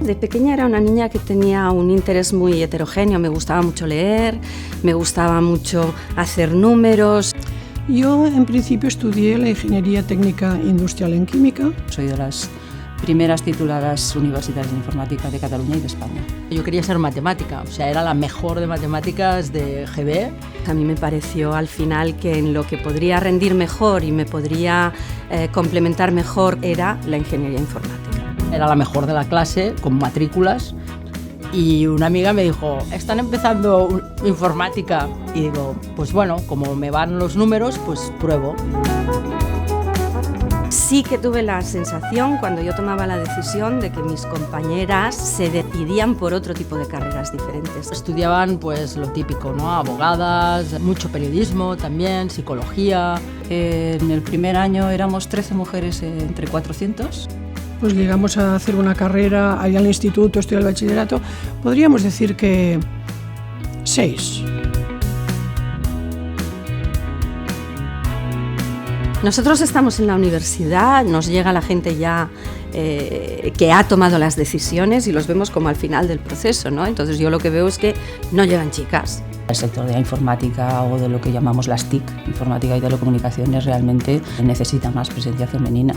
De pequeña era una niña que tenía un interés muy heterogéneo, me gustaba mucho leer, me gustaba mucho hacer números. Yo en principio estudié la Ingeniería Técnica Industrial en Química. Soy de las primeras tituladas universitarias en informática de Cataluña y de España. Yo quería ser matemática, o sea, era la mejor de matemáticas de GB. A mí me pareció al final que en lo que podría rendir mejor y me podría complementar mejor era la ingeniería informática. Era la mejor de la clase, con matrículas, y una amiga me dijo, están empezando informática, y digo, pues bueno, como me van los números, pues pruebo. Sí que tuve la sensación, cuando yo tomaba la decisión, de que mis compañeras se decidían por otro tipo de carreras diferentes. Estudiaban pues lo típico, ¿no? Abogadas, mucho periodismo también, psicología. En el primer año éramos 13 mujeres entre 400. Pues llegamos a hacer una carrera allá en el instituto, estudiar el bachillerato. Podríamos decir que 6. Nosotros estamos en la universidad, nos llega la gente ya que ha tomado las decisiones y los vemos como al final del proceso, ¿no? Entonces yo lo que veo es que no llegan chicas. El sector de la informática o de lo que llamamos las TIC, informática y telecomunicaciones, realmente necesita más presencia femenina.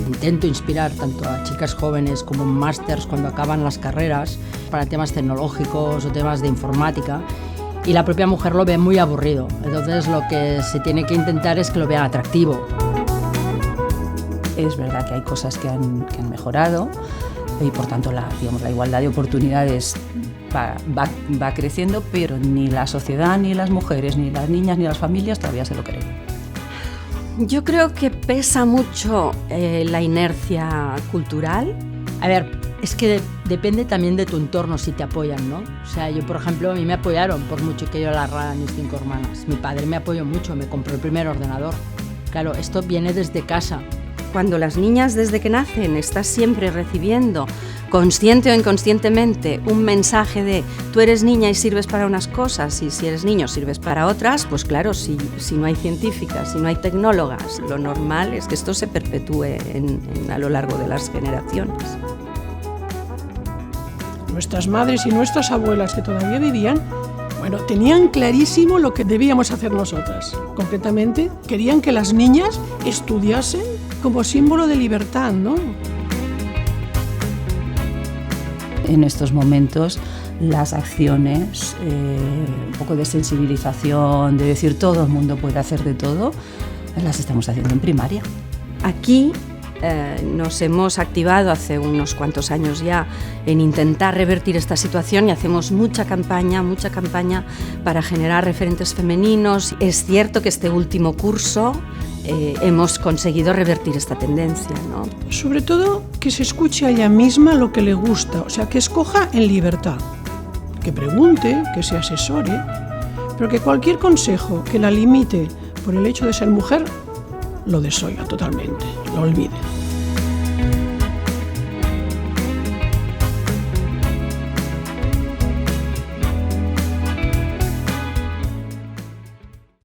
Intento inspirar tanto a chicas jóvenes como másters cuando acaban las carreras para temas tecnológicos o temas de informática, y la propia mujer lo ve muy aburrido. Entonces lo que se tiene que intentar es que lo vean atractivo. Es verdad que hay cosas que han mejorado y por tanto la igualdad de oportunidades va creciendo, pero ni la sociedad, ni las mujeres, ni las niñas, ni las familias todavía se lo creen. Yo creo que pesa mucho la inercia cultural. A ver, es que depende también de tu entorno si te apoyan, ¿no? O sea, yo, por ejemplo, a mí me apoyaron por mucho que yo la rara de mis 5 hermanas. Mi padre me apoyó mucho, me compró el primer ordenador. Claro, esto viene desde casa. Cuando las niñas desde que nacen estás siempre recibiendo, consciente o inconscientemente, un mensaje de tú eres niña y sirves para unas cosas y si eres niño sirves para otras, pues claro, si no hay científicas, si no hay tecnólogas, lo normal es que esto se perpetúe a lo largo de las generaciones. Nuestras madres y nuestras abuelas que todavía vivían, bueno, tenían clarísimo lo que debíamos hacer nosotras. Concretamente, querían que las niñas estudiasen como símbolo de libertad, ¿no? En estos momentos, las acciones, un poco de sensibilización, de decir todo el mundo puede hacer de todo, las estamos haciendo en primaria. Aquí nos hemos activado hace unos cuantos años ya en intentar revertir esta situación y hacemos mucha campaña para generar referentes femeninos. Es cierto que este último curso hemos conseguido revertir esta tendencia, ¿no? Sobre todo que se escuche a ella misma lo que le gusta, o sea, que escoja en libertad, que pregunte, que se asesore, pero que cualquier consejo que la limite por el hecho de ser mujer lo desoiga totalmente, lo olvide.